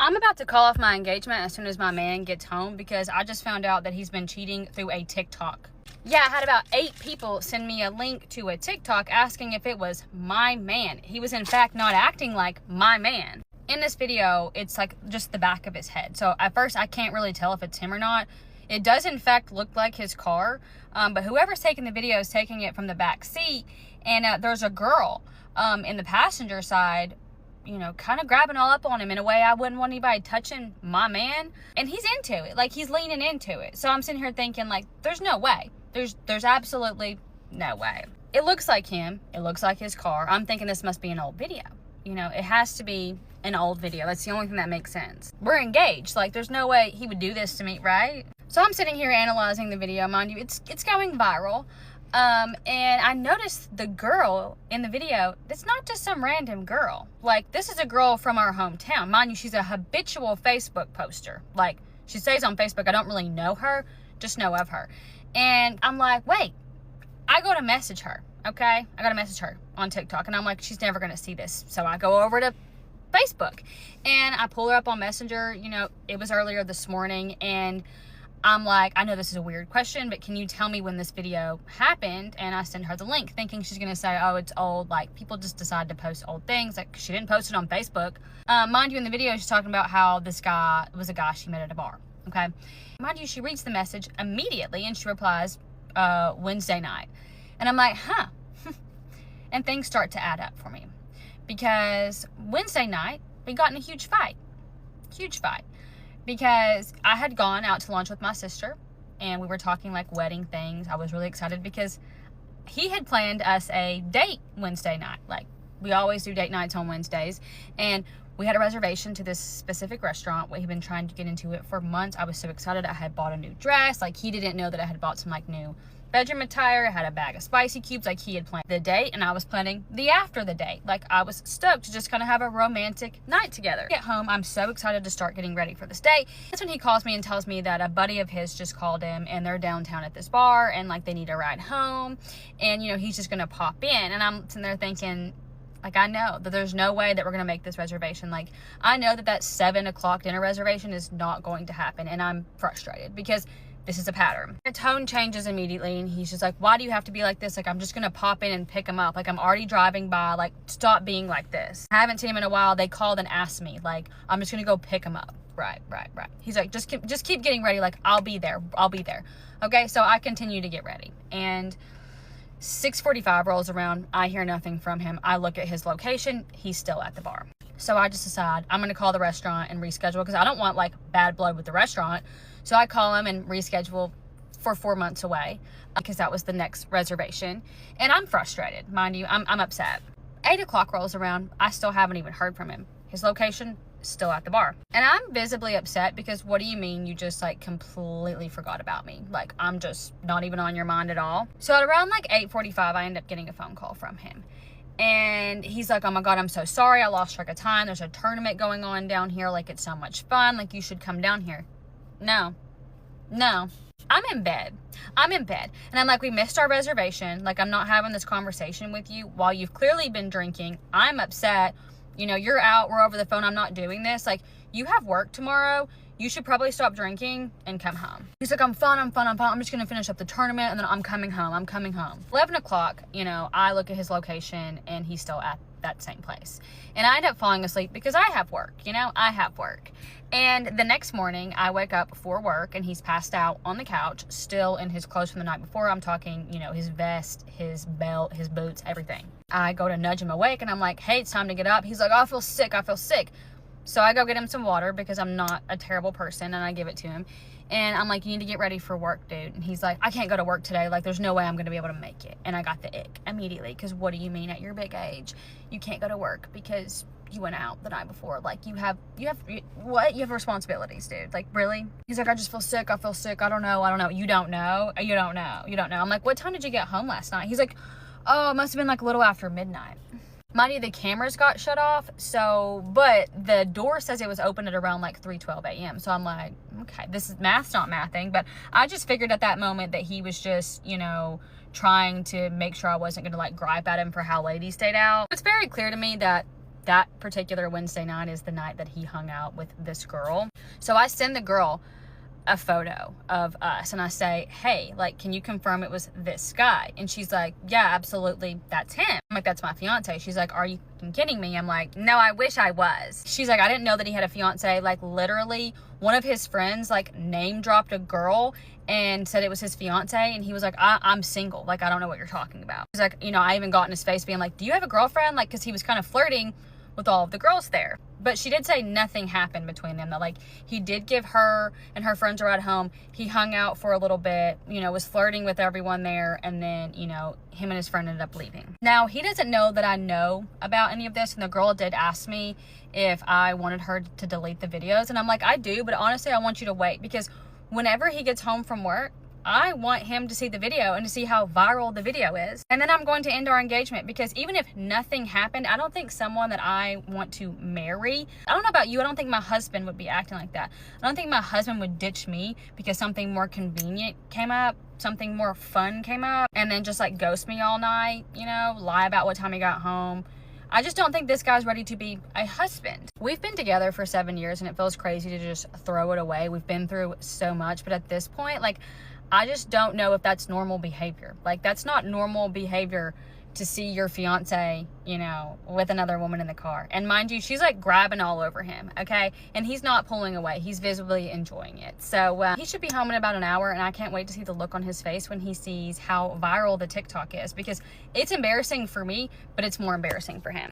I'm about to call off my engagement as soon as my man gets home because I just found out that he's been cheating through a TikTok. Yeah, I had about 8 people send me a link to a TikTok asking if it was my man. He was in fact not acting like my man. In this video, it's like just the back of his head. So at first I can't really tell if it's him or not. It does in fact look like his car, but whoever's taking the video is taking it from the back seat, and there's a girl in the passenger side, you know, kind of grabbing all up on him in a way I wouldn't want anybody touching my man. And he's into it, like he's leaning into it. So I'm sitting here thinking, like, there's no way. There's absolutely no way. It looks like him. It looks like his car. I'm thinking this must be an old video. You know, it has to be an old video. That's the only thing that makes sense. We're engaged. Like, there's no way he would do this to me, right? So I'm sitting here analyzing the video. Mind you, it's going viral. And I noticed the girl in the video, it's not just some random girl. Like, this is a girl from our hometown. Mind you, she's a habitual Facebook poster. Like, she stays on Facebook. I don't really know her, just know of her. And I'm like, wait, I go to message her, okay? I got to message her on TikTok. And I'm like, she's never going to see this. So I go over to Facebook and I pull her up on Messenger. You know, it was earlier this morning, and I'm like, I know this is a weird question, but can you tell me when this video happened? And I send her the link thinking she's going to say, oh, it's old. Like, people just decide to post old things. Like, she didn't post it on Facebook. Mind you, in the video, she's talking about how this guy was a guy she met at a bar. Okay. Mind you, she reads the message immediately and she replies, Wednesday night. And I'm like, huh. And things start to add up for me. Because Wednesday night, we got in a huge fight. Huge fight. Because I had gone out to lunch with my sister and we were talking like wedding things. I was really excited because he had planned us a date Wednesday night. Like, we always do date nights on Wednesdays. And we had a reservation to this specific restaurant. We had been trying to get into it for months. I was so excited. I had bought a new dress. Like, he didn't know that I had bought some like new bedroom attire. I had a bag of spicy cubes. Like, he had planned the date and I was planning the after the date. Like, I was stoked to just kind of have a romantic night together. At home, I'm so excited to start getting ready for this date. That's when he calls me and tells me that a buddy of his just called him and they're downtown at this bar and like they need a ride home. And, you know, he's just going to pop in. And I'm sitting there thinking, like, I know that there's no way that we're going to make this reservation. Like, I know that 7 o'clock dinner reservation is not going to happen. And I'm frustrated because this is a pattern. The tone changes immediately. And he's just like, why do you have to be like this? Like, I'm just going to pop in and pick him up. Like, I'm already driving by. Like, stop being like this. I haven't seen him in a while. They called and asked me. Like, I'm just going to go pick him up. Right. He's like, just keep getting ready. Like, I'll be there. Okay, so I continue to get ready. And 6:45 rolls around. I hear nothing from him. I look at his location. He's still at the bar. So I just decide I'm going to call the restaurant and reschedule because I don't want like bad blood with the restaurant. So I call him and reschedule for 4 months away because that was the next reservation. And I'm frustrated. Mind you, I'm upset. 8 o'clock rolls around. I still haven't even heard from him. His location still at the bar. And I'm visibly upset because what do you mean you just like completely forgot about me? Like, I'm just not even on your mind at all. So at around like 8:45, I end up getting a phone call from him. And he's like, oh my God, I'm so sorry. I lost track of time. There's a tournament going on down here. Like, it's so much fun. Like, you should come down here. No. I'm in bed. And I'm like, we missed our reservation. Like, I'm not having this conversation with you while you've clearly been drinking. I'm upset. You know, you're out, we're over the phone, I'm not doing this. Like, you have work tomorrow. You should probably stop drinking and come home. He's like, I'm fine. I'm just going to finish up the tournament and then I'm coming home. 11 o'clock, you know, I look at his location and he's still at that same place. And I end up falling asleep because I have work, you know, And the next morning I wake up for work and he's passed out on the couch, still in his clothes from the night before. I'm talking, you know, his vest, his belt, his boots, everything. I go to nudge him awake and I'm like, hey, it's time to get up. He's like, oh, I feel sick. So I go get him some water because I'm not a terrible person, and I give it to him. And I'm like, you need to get ready for work, dude. And he's like, I can't go to work today. Like, there's no way I'm going to be able to make it. And I got the ick immediately because what do you mean at your big age you can't go to work because you went out the night before? Like, you have responsibilities, dude. Like, really? He's like, I just feel sick. I don't know. You don't know. I'm like, what time did you get home last night? He's like, oh, it must have been like a little after midnight. Mind you, the cameras got shut off, but the door says it was open at around like 3:12 a.m. So I'm like, okay, this is math's not mathing, but I just figured at that moment that he was just, you know, trying to make sure I wasn't going to like gripe at him for how late he stayed out. It's very clear to me that that particular Wednesday night is the night that he hung out with this girl. So I send the girl a photo of us and I say, hey, like, can you confirm it was this guy? And she's like, yeah, absolutely, that's him. I'm like, that's my fiance. She's like, are you kidding me? I'm like, no, I wish I was. She's like, I didn't know that he had a fiance. Like, literally one of his friends like name dropped a girl and said it was his fiance, and he was like, I'm single, like, I don't know what you're talking about. He's like, you know, I even got in his face being like, do you have a girlfriend? Like, because he was kind of flirting with all of the girls there. But she did say nothing happened between them, that like he did give her and her friends a ride home. He hung out for a little bit, you know, was flirting with everyone there, and then, you know, him and his friend ended up leaving. Now, he doesn't know that I know about any of this, and the girl did ask me if I wanted her to delete the videos, and I'm like, I do, but honestly I want you to wait, because whenever he gets home from work, I want him to see the video and to see how viral the video is. And then I'm going to end our engagement, because even if nothing happened, I don't think someone that I want to marry, I don't know about you, I don't think my husband would be acting like that. I don't think my husband would ditch me because something more convenient came up, something more fun came up, and then just like ghost me all night, you know, lie about what time he got home. I just don't think this guy's ready to be a husband. We've been together for 7 years and it feels crazy to just throw it away. We've been through so much, but at this point, like, I just don't know if that's normal behavior. Like, that's not normal behavior to see your fiance, you know, with another woman in the car. And mind you, she's like grabbing all over him, okay? And he's not pulling away. He's visibly enjoying it. So he should be home in about an hour, and I can't wait to see the look on his face when he sees how viral the TikTok is, because it's embarrassing for me, but it's more embarrassing for him.